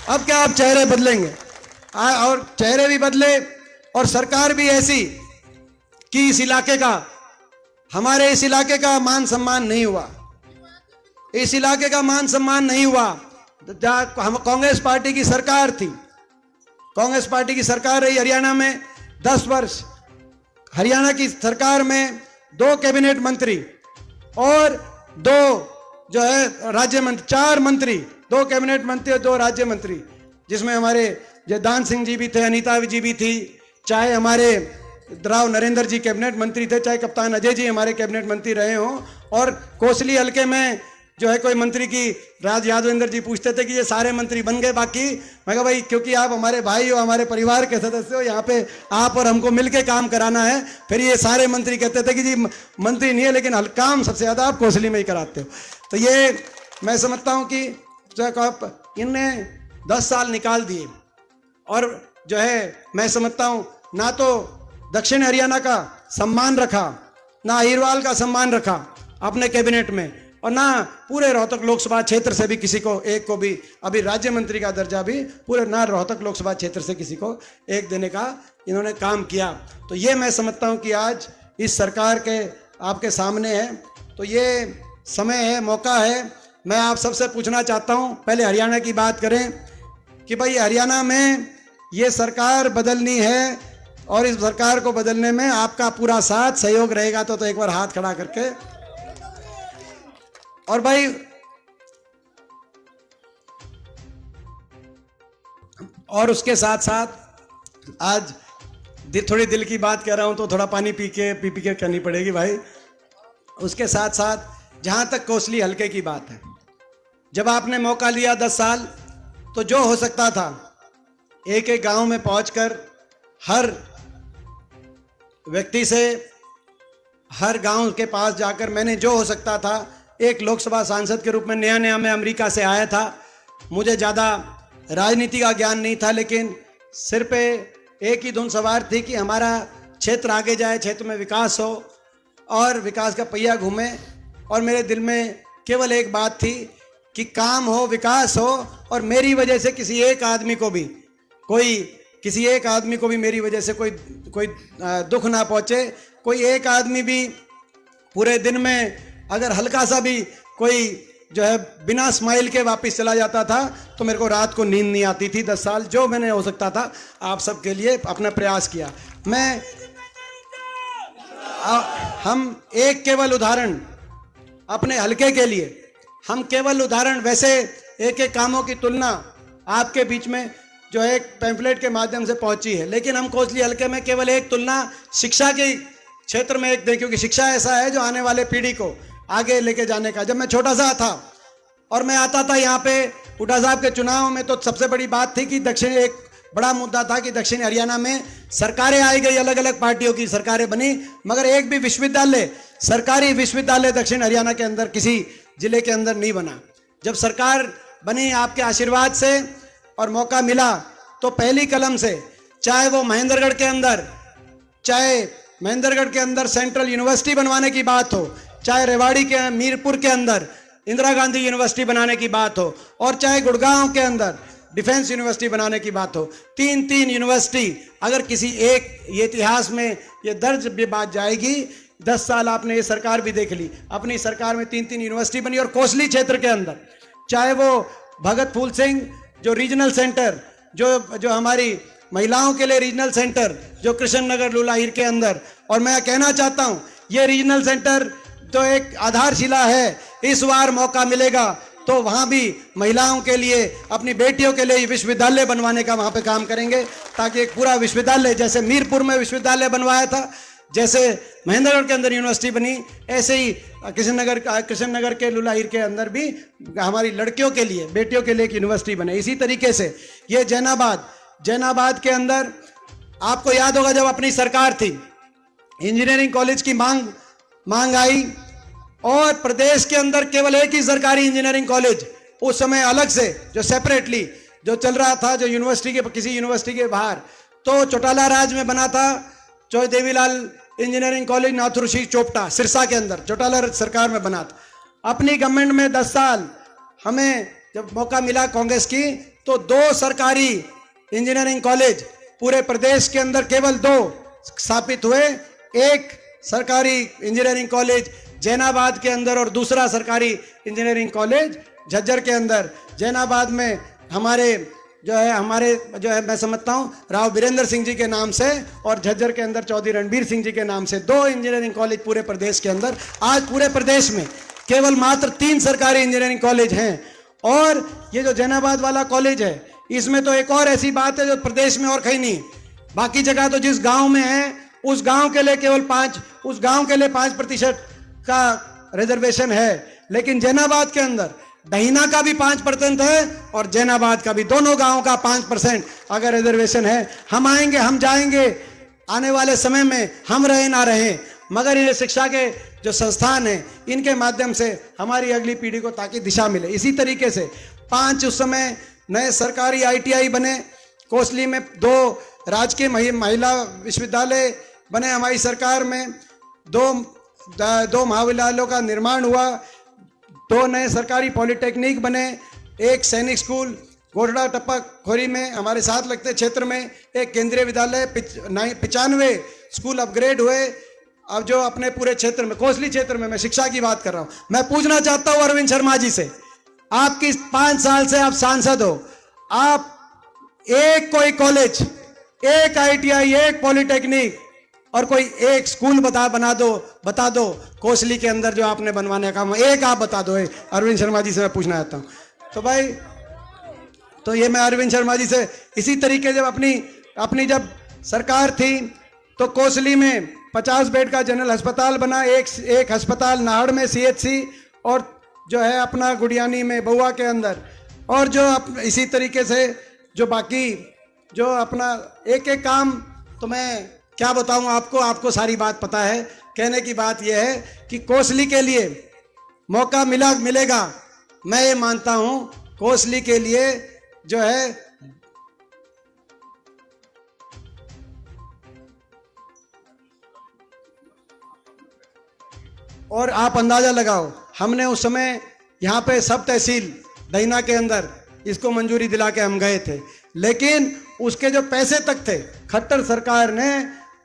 अब क्या आप चेहरे बदलेंगे, और चेहरे भी बदले और सरकार भी ऐसी कि इस इलाके का, हमारे इस इलाके का मान सम्मान नहीं हुआ, इस इलाके का मान सम्मान नहीं हुआ। हम कांग्रेस पार्टी की सरकार थी, कांग्रेस पार्टी की सरकार रही हरियाणा में 10 वर्ष। हरियाणा की सरकार में 2 कैबिनेट मंत्री और 2 जो है राज्य मंत्री, 4 मंत्री, 2 कैबिनेट मंत्री और 2 राज्य मंत्री, जिसमें हमारे दान सिंह जी भी थे, अनीता जी भी थी, चाहे हमारे राव नरेंद्र जी कैबिनेट मंत्री थे, चाहे कप्तान अजय जी हमारे कैबिनेट मंत्री रहे हों, और कोसली हल्के में जो है कोई मंत्री की, राज यादवेंद्र जी पूछते थे कि ये सारे मंत्री बन गए बाकी? मैं कहा भाई क्योंकि आप हमारे भाई हो, हमारे परिवार के सदस्य हो, यहाँ पे आप और हमको मिलके काम कराना है। फिर ये सारे मंत्री कहते थे कि जी मंत्री नहीं है लेकिन काम सबसे ज़्यादा आप कोसली में ही कराते हो। तो ये मैं समझता हूँ कि इनने 10 साल निकाल दिए और जो है मैं समझता हूँ ना तो दक्षिण हरियाणा का सम्मान रखा, ना अहिरवाल का सम्मान रखा अपने कैबिनेट में, और ना पूरे रोहतक लोकसभा क्षेत्र से भी किसी को एक को भी अभी राज्य मंत्री का दर्जा भी पूरे ना रोहतक लोकसभा क्षेत्र से किसी को एक देने का इन्होंने काम किया। तो ये मैं समझता हूँ कि आज इस सरकार के आपके सामने है, तो ये समय है, मौका है। मैं आप सबसे पूछना चाहता हूँ, पहले हरियाणा की बात करें कि भाई हरियाणा में ये सरकार बदलनी है और इस सरकार को बदलने में आपका पूरा साथ सहयोग रहेगा तो एक बार हाथ खड़ा करके। और भाई और उसके साथ साथ आज थोड़ी दिल की बात कह रहा हूं तो थोड़ा पानी पी के करनी पड़ेगी भाई। उसके साथ साथ जहां तक कोसली हल्के की बात है, जब आपने मौका लिया 10 साल, तो जो हो सकता था एक एक गांव में पहुंचकर हर व्यक्ति से, हर गांव के पास जाकर मैंने जो हो सकता था, एक लोकसभा सांसद के रूप में नया मैं अमेरिका से आया था, मुझे ज़्यादा राजनीति का ज्ञान नहीं था, लेकिन सिर पे एक ही धुन सवार थी कि हमारा क्षेत्र आगे जाए, क्षेत्र में विकास हो और विकास का पहिया घूमे। और मेरे दिल में केवल एक बात थी कि काम हो, विकास हो और मेरी वजह से किसी एक आदमी को भी मेरी वजह से कोई दुख ना पहुँचे। कोई एक आदमी भी पूरे दिन में अगर हल्का सा भी कोई जो है बिना स्माइल के वापस चला जाता था तो मेरे को रात को नींद नहीं आती थी। 10 साल जो मैंने हो सकता था आप सबके लिए अपना प्रयास किया। हम एक केवल उदाहरण अपने हल्के के लिए, हम केवल उदाहरण, वैसे एक एक कामों की तुलना आपके बीच में जो एक पैम्फलेट के माध्यम से पहुंची है, लेकिन हम कोसली हल्के में केवल एक तुलना शिक्षा के क्षेत्र में एक दें, क्योंकि शिक्षा ऐसा है जो आने वाले पीढ़ी को आगे लेके जाने का। जब मैं छोटा सा था और मैं आता था यहाँ पे हुड्डा साहब के चुनाव में, तो सबसे बड़ी बात थी कि एक बड़ा मुद्दा था कि दक्षिण हरियाणा में सरकारें आई गई, अलग अलग पार्टियों की सरकारें बनी, मगर एक भी विश्वविद्यालय, सरकारी विश्वविद्यालय दक्षिण हरियाणा के अंदर किसी जिले के अंदर नहीं बना। जब सरकार बनी आपके आशीर्वाद से और मौका मिला तो पहली कलम से, चाहे वो महेंद्रगढ़ के अंदर सेंट्रल यूनिवर्सिटी बनवाने की बात हो, चाहे रेवाड़ी के मीरपुर के अंदर इंदिरा गांधी यूनिवर्सिटी बनाने की बात हो, और चाहे गुड़गांव के अंदर डिफेंस यूनिवर्सिटी बनाने की बात हो, 3 यूनिवर्सिटी अगर किसी एक, ये इतिहास में ये दर्ज भी बात जाएगी। 10 साल आपने ये सरकार भी देख ली, अपनी सरकार में 3 यूनिवर्सिटी बनी। और कोसली क्षेत्र के अंदर चाहे वो भगत फूल सिंह जो रीजनल सेंटर, जो हमारी महिलाओं के लिए रीजनल सेंटर जो कृष्ण नगर लुलाहिर के अंदर, और मैं कहना चाहता हूं ये रीजनल सेंटर तो एक आधारशिला है। इस बार मौका मिलेगा तो वहां भी महिलाओं के लिए, अपनी बेटियों के लिए विश्वविद्यालय बनवाने का वहां पे काम करेंगे, ताकि एक पूरा विश्वविद्यालय, जैसे मीरपुर में विश्वविद्यालय बनवाया था, जैसे महेंद्रगढ़ के अंदर यूनिवर्सिटी बनी, ऐसे ही कृष्ण नगर के लुलाहिर के अंदर भी हमारी लड़कियों के लिए, बेटियों के लिए एक यूनिवर्सिटी बने। इसी तरीके से ये जैनाबाद के अंदर आपको याद होगा जब अपनी सरकार थी, इंजीनियरिंग कॉलेज की मांग आई और प्रदेश के अंदर केवल एक ही सरकारी इंजीनियरिंग कॉलेज उस समय अलग से जो सेपरेटली जो चल रहा था, जो किसी यूनिवर्सिटी के बाहर, तो चौटाला राज में बना था चौधरी देवीलाल इंजीनियरिंग कॉलेज नाथुरुषि चोपटा सिरसा के अंदर, चौटाला सरकार में बना था। अपनी गवर्नमेंट में 10 साल हमें जब मौका मिला कांग्रेस की, तो 2 सरकारी इंजीनियरिंग कॉलेज पूरे प्रदेश के अंदर केवल 2 स्थापित हुए। एक सरकारी इंजीनियरिंग कॉलेज जैनाबाद के अंदर और दूसरा सरकारी इंजीनियरिंग कॉलेज झज्जर के अंदर। जैनाबाद में हमारे जो है मैं समझता हूँ राव वीरेंद्र सिंह जी के नाम से, और झज्जर के अंदर चौधरी रणबीर सिंह जी के नाम से 2 इंजीनियरिंग कॉलेज पूरे प्रदेश के अंदर। आज पूरे प्रदेश में केवल मात्र 3 सरकारी इंजीनियरिंग कॉलेज हैं। और ये जो जैनाबाद वाला कॉलेज है, इसमें तो एक और ऐसी बात है जो प्रदेश में और कहीं नहीं। बाकी जगह तो जिस गांव में है उस गांव के लिए केवल 5% का रिजर्वेशन है, लेकिन जैनाबाद के अंदर डहीना का भी 5% है और जैनाबाद का भी, दोनों गांव का 5% अगर रिजर्वेशन है। हम आएंगे, हम जाएंगे, आने वाले समय में हम रहे ना रहे, मगर ये शिक्षा के जो संस्थान हैं इनके माध्यम से हमारी अगली पीढ़ी को ताकि दिशा मिले। इसी तरीके से 5 उस समय नए सरकारी ITI बने, कोसली में 2 राजकीय महिला विश्वविद्यालय बने हमारी सरकार में, 2 महाविद्यालयों का निर्माण हुआ, 2 नए सरकारी पॉलिटेक्निक बने, 1 सैनिक स्कूल गोडड़ा टप्पा खोरी में हमारे साथ लगते क्षेत्र में, 1 केंद्रीय विद्यालय, 95 स्कूल अपग्रेड हुए। अब जो अपने पूरे क्षेत्र में, कोसली क्षेत्र में मैं शिक्षा की बात कर रहा हूं, मैं पूछना चाहता हूं अरविंद शर्मा जी से, आपकी 5 साल से आप सांसद हो, आप एक कोई कॉलेज, एक ITI, एक पॉलिटेक्निक और कोई एक स्कूल बता दो कोसली के अंदर जो आपने बनवाने का काम, एक आप बता दो। अरविंद शर्मा जी से मैं पूछना चाहता हूं। तो भाई, तो ये मैं अरविंद शर्मा जी से, इसी तरीके जब अपनी जब सरकार थी तो कोसली में 50 बेड का जनरल अस्पताल बना, एक अस्पताल नाहड़ में CHC, और जो है अपना गुड़ियानी में बउआ के अंदर, और जो इसी तरीके से जो बाकी जो अपना एक काम, तो मैं क्या बताऊं आपको सारी बात पता है। कहने की बात यह है कि कोसली के लिए मौका मिलेगा, मैं ये मानता हूं कोसली के लिए जो है और आप अंदाजा लगाओ, हमने उस समय यहाँ पे सब तहसील डहीना के अंदर इसको मंजूरी दिला के हम गए थे, लेकिन उसके जो पैसे तक थे, खट्टर सरकार ने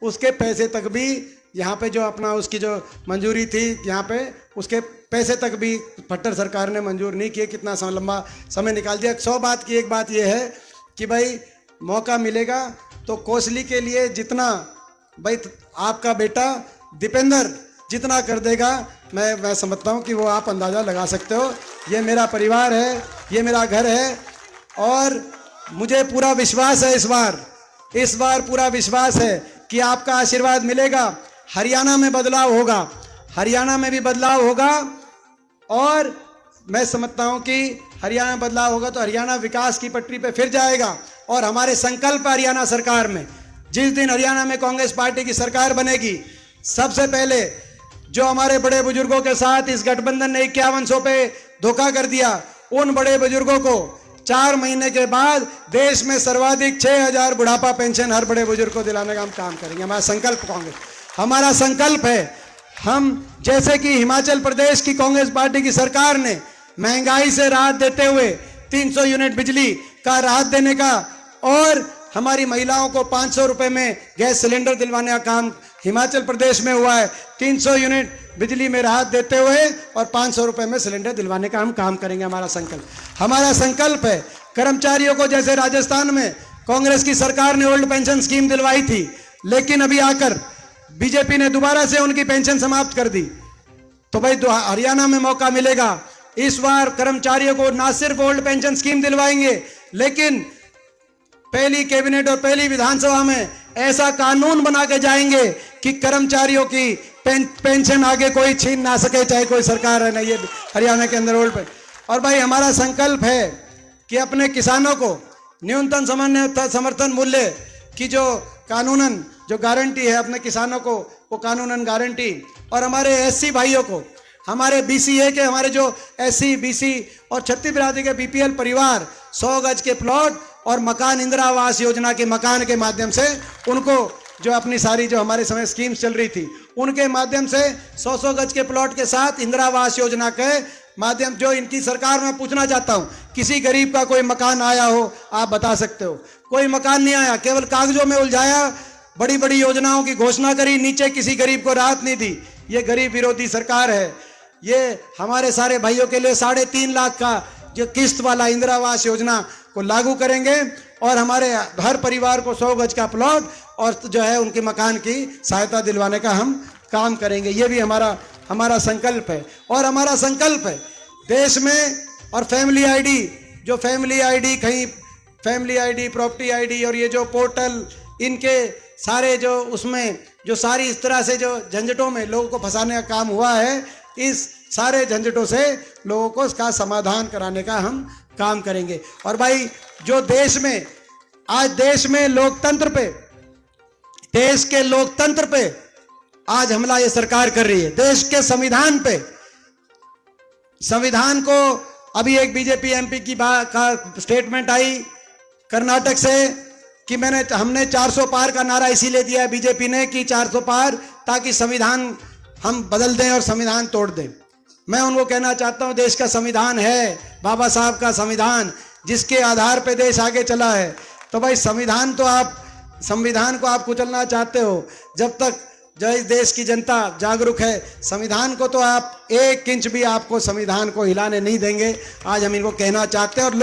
उसके पैसे तक भी यहाँ पे जो अपना उसकी जो मंजूरी थी यहाँ पे, उसके पैसे तक भी खट्टर सरकार ने मंजूर नहीं किए। कितना लंबा समय निकाल दिया। 100 बात की एक बात यह है कि भाई मौका मिलेगा तो कोसली के लिए जितना भाई आपका बेटा दीपेंद्र जितना कर देगा, मैं समझता हूँ कि वो आप अंदाज़ा लगा सकते हो। ये मेरा परिवार है, ये मेरा घर है, और मुझे पूरा विश्वास है, इस बार पूरा विश्वास है कि आपका आशीर्वाद मिलेगा। हरियाणा में बदलाव होगा, हरियाणा में भी बदलाव होगा, और मैं समझता हूं कि हरियाणा में बदलाव होगा तो हरियाणा विकास की पटरी पे फिर जाएगा। और हमारे संकल्प हरियाणा सरकार में, जिस दिन हरियाणा में कांग्रेस पार्टी की सरकार बनेगी, सबसे पहले जो हमारे बड़े बुजुर्गों के साथ इस गठबंधन ने 5100 पे धोखा कर दिया, उन बड़े बुजुर्गों को 4 महीने के बाद देश में सर्वाधिक 6000 बुढ़ापा पेंशन हर बड़े बुजुर्ग को दिलाने का हम काम करेंगे। हमारा संकल्प कांग्रेस, हमारा संकल्प है। हम जैसे कि हिमाचल प्रदेश की कांग्रेस पार्टी की सरकार ने महंगाई से राहत देते हुए 300 यूनिट बिजली का राहत देने का, और हमारी महिलाओं को 500 रुपए में गैस सिलेंडर दिलवाने का काम हिमाचल प्रदेश में हुआ है। 300 यूनिट बिजली में राहत देते हुए और 500 रुपए में सिलेंडर दिलवाने का हम काम करेंगे। हमारा संकल्प है। कर्मचारियों को जैसे राजस्थान में कांग्रेस की सरकार ने ओल्ड पेंशन स्कीम दिलवाई थी, लेकिन अभी आकर बीजेपी ने दोबारा से उनकी पेंशन समाप्त कर दी, तो भाई हरियाणा में मौका मिलेगा। इस बार कर्मचारियों को ना सिर्फ ओल्ड पेंशन स्कीम दिलवाएंगे, लेकिन पहली कैबिनेट और पहली विधानसभा में ऐसा कानून बना के जाएंगे कि कर्मचारियों की पेंशन आगे कोई छीन ना सके, चाहे कोई सरकार है ना। ये हरियाणा के अंदर ओल्ड पेंशन। और भाई हमारा संकल्प है कि अपने किसानों को न्यूनतम समर्थन मूल्य की जो कानूनन जो गारंटी है अपने किसानों को, वो कानूनन गारंटी, और हमारे SC भाइयों को, हमारे BCA के, हमारे जो SC BC और छत्तीस बिरादरी के BPL परिवार 100 गज के प्लॉट और मकान, इंदिरा आवास योजना के मकान के माध्यम से उनको जो अपनी सारी जो हमारे समय स्कीम्स चल रही थी, उनके माध्यम से 100 गज के प्लॉट के साथ इंदिरा आवास योजना के माध्यम, जो इनकी सरकार में पूछना चाहता हूं, किसी गरीब का कोई मकान आया हो, आप बता सकते हो? कोई मकान नहीं आया, केवल कागजों में उलझाया, बड़ी बड़ी योजनाओं की घोषणा करी, नीचे किसी गरीब को राहत नहीं दी। ये गरीब विरोधी सरकार है। ये हमारे सारे भाइयों के लिए 3.5 लाख का जो किस्त वाला इंदिरा आवास योजना को लागू करेंगे, और हमारे हर परिवार को 100 गज का प्लॉट और जो है उनके मकान की सहायता दिलवाने का हम काम करेंगे। ये भी हमारा संकल्प है। और हमारा संकल्प है देश में, और फैमिली आईडी, जो फैमिली आईडी कहीं फैमिली आईडी, प्रॉपर्टी आईडी और ये जो पोर्टल, इनके सारे जो उसमें जो सारी इस तरह से जो झंझटों में लोगों को फंसाने का काम हुआ है, इस सारे झंझटों से लोगों को इसका समाधान कराने का हम काम करेंगे। और भाई जो देश में आज देश में लोकतंत्र पे, देश के लोकतंत्र पे आज हमला ये सरकार कर रही है, देश के संविधान पे। संविधान को अभी एक बीजेपी एमपी की का स्टेटमेंट आई कर्नाटक से कि हमने 400 पार का नारा इसीलिए दिया है बीजेपी ने कि 400 पार, ताकि संविधान हम बदल दें और संविधान तोड़ दें। मैं उनको कहना चाहता हूं, देश का संविधान है बाबा साहब का संविधान, जिसके आधार पे देश आगे चला है। तो भाई संविधान को आप कुचलना चाहते हो, जब तक जो इस देश की जनता जागरूक है, संविधान को तो आप 1 इंच भी आपको संविधान को हिलाने नहीं देंगे। आज हम इनको कहना चाहते हैं। और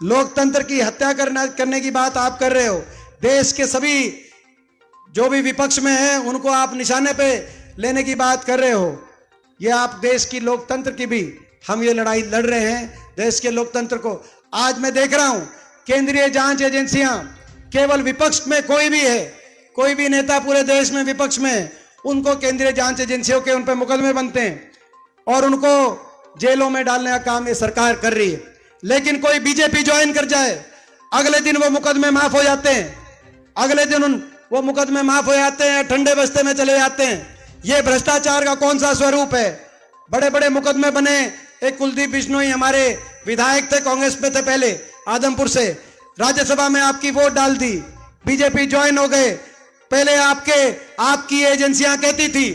लोकतंत्र की हत्या करने की बात आप कर रहे हो। देश के सभी जो भी विपक्ष में हैं उनको आप निशाने पे लेने की बात कर रहे हो। ये आप देश की लोकतंत्र की भी हम ये लड़ाई लड़ रहे हैं, देश के लोकतंत्र को। आज मैं देख रहा हूं केंद्रीय जांच एजेंसियां केवल विपक्ष में कोई भी नेता पूरे देश में विपक्ष में, उनको केंद्रीय जांच एजेंसियों के उन पर मुकदमे बनते हैं और उनको जेलों में डालने का काम ये सरकार कर रही है। लेकिन कोई बीजेपी ज्वाइन कर जाए, अगले दिन वो मुकदमे माफ हो जाते हैं, अगले दिन वो मुकदमे माफ हो जाते हैं, ठंडे बस्ते में चले जाते हैं। ये भ्रष्टाचार का कौन सा स्वरूप है? बड़े बड़े मुकदमे बने। एक कुलदीप बिश्नोई हमारे विधायक थे, कांग्रेस में थे पहले, आदमपुर से, राज्यसभा में आपकी वोट डाल दी, बीजेपी ज्वाइन हो गए। पहले आपकी एजेंसियां कहती थी,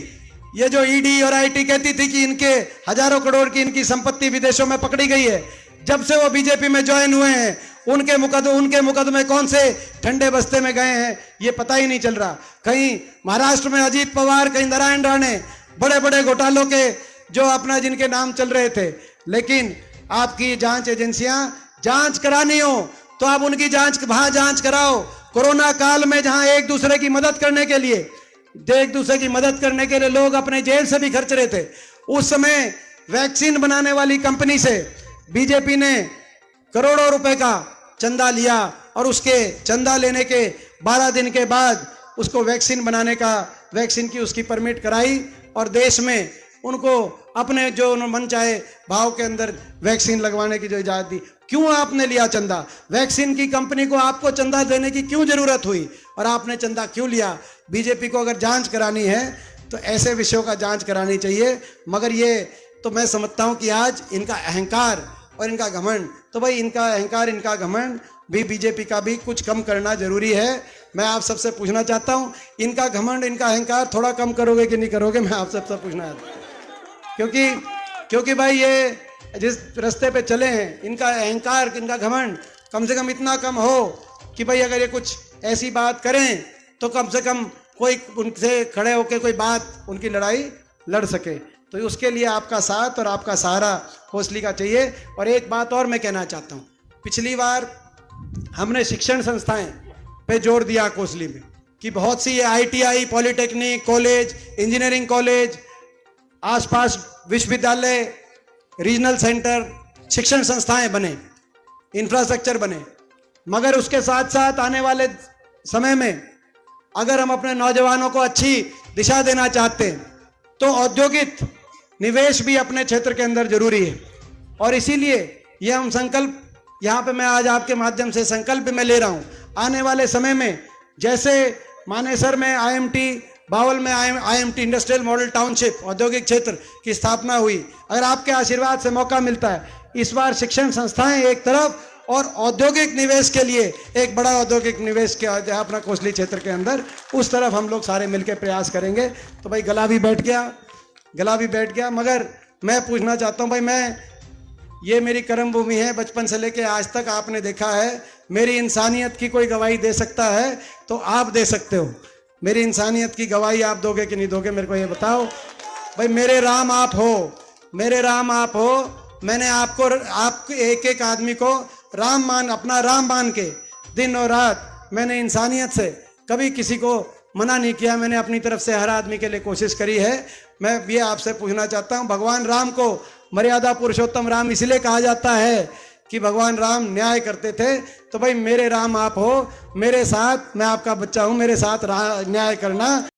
ये जो ईडी और आईटी कहती थी कि इनके हजारों करोड़ की इनकी संपत्ति विदेशों में पकड़ी गई है। जब से वो बीजेपी में ज्वाइन हुए हैं उनके मुकदमे कौन से ठंडे बस्ते में गए हैं ये पता ही नहीं चल रहा। कहीं महाराष्ट्र में अजीत पवार, कहीं नारायण राणे, बड़े बड़े घोटालों के जो अपना जिनके नाम चल रहे थे। लेकिन आपकी जांच एजेंसियां जांच करानी हो तो आप उनकी जांच कराओ। कोरोना काल में जहां एक दूसरे की मदद करने के लिए लोग अपने जेब से भी खर्च रहे थे, उस समय वैक्सीन बनाने वाली कंपनी से बीजेपी ने करोड़ों रुपए का चंदा लिया और उसके चंदा लेने के 12 दिन के बाद उसको वैक्सीन की उसकी परमिट कराई और देश में उनको अपने जो मन चाहे भाव के अंदर वैक्सीन लगवाने की जो इजाजत दी। क्यों आपने लिया चंदा? वैक्सीन की कंपनी को आपको चंदा देने की क्यों जरूरत हुई और आपने चंदा क्यों लिया? बीजेपी को अगर जांच करानी है तो ऐसे विषयों का जांच करानी चाहिए। मगर ये तो मैं समझता हूं कि आज इनका अहंकार और इनका घमंड, तो भाई इनका अहंकार, इनका घमंड भी बीजेपी का भी कुछ कम करना जरूरी है। मैं आप सबसे पूछना चाहता हूं, इनका घमंड, इनका अहंकार थोड़ा कम करोगे कि नहीं करोगे? मैं आप सबसे पूछना है, क्योंकि भाई ये जिस रास्ते पे चले हैं, इनका अहंकार, इनका घमंड कम से कम इतना कम हो कि भाई अगर ये कुछ ऐसी बात करें तो कम से कम कोई उनसे खड़े होकर कोई बात, उनकी लड़ाई लड़ सके। तो उसके लिए आपका साथ और आपका सहारा कोसली का चाहिए। और एक बात और मैं कहना चाहता हूँ, पिछली बार हमने शिक्षण संस्थाएं पे जोर दिया कोसली में कि बहुत सी ये ITI, polytechnic college, engineering college, आसपास विश्वविद्यालय, रीजनल सेंटर, शिक्षण संस्थाएं बने, इंफ्रास्ट्रक्चर बने। मगर उसके साथ साथ आने वाले समय में अगर हम अपने नौजवानों को अच्छी दिशा देना चाहते हैं तो औद्योगिक निवेश भी अपने क्षेत्र के अंदर जरूरी है। और इसीलिए ये हम संकल्प, यहाँ पे मैं आज आपके माध्यम से संकल्प मैं ले रहा हूँ, आने वाले समय में जैसे मानेसर में IMT, बावल में IMT इंडस्ट्रियल मॉडल टाउनशिप औद्योगिक क्षेत्र की स्थापना हुई, अगर आपके आशीर्वाद से मौका मिलता है, इस बार शिक्षण संस्थाएं एक तरफ और औद्योगिक निवेश के लिए एक बड़ा औद्योगिक निवेश के अपना कोसली क्षेत्र के अंदर, उस तरफ हम लोग सारे मिलकर प्रयास करेंगे। तो भाई गला भी बैठ गया। मगर मैं पूछना चाहता हूँ भाई, ये मेरी कर्म भूमि है, बचपन से लेके आज तक आपने देखा है, मेरी इंसानियत की कोई गवाही दे सकता है तो आप दे सकते हो। मेरी इंसानियत की गवाही आप दोगे कि नहीं दोगे, मेरे को ये बताओ भाई। मेरे राम आप हो, मैंने आपको एक एक आदमी को अपना राम मान के दिन और रात मैंने इंसानियत से कभी किसी को मना नहीं किया। मैंने अपनी तरफ से हर आदमी के लिए कोशिश करी है। मैं ये आपसे पूछना चाहता हूँ, भगवान राम को मर्यादा पुरुषोत्तम राम इसलिए कहा जाता है कि भगवान राम न्याय करते थे। तो भाई मेरे राम आप हो, मेरे साथ, मैं आपका बच्चा हूँ, मेरे साथ न्याय करना।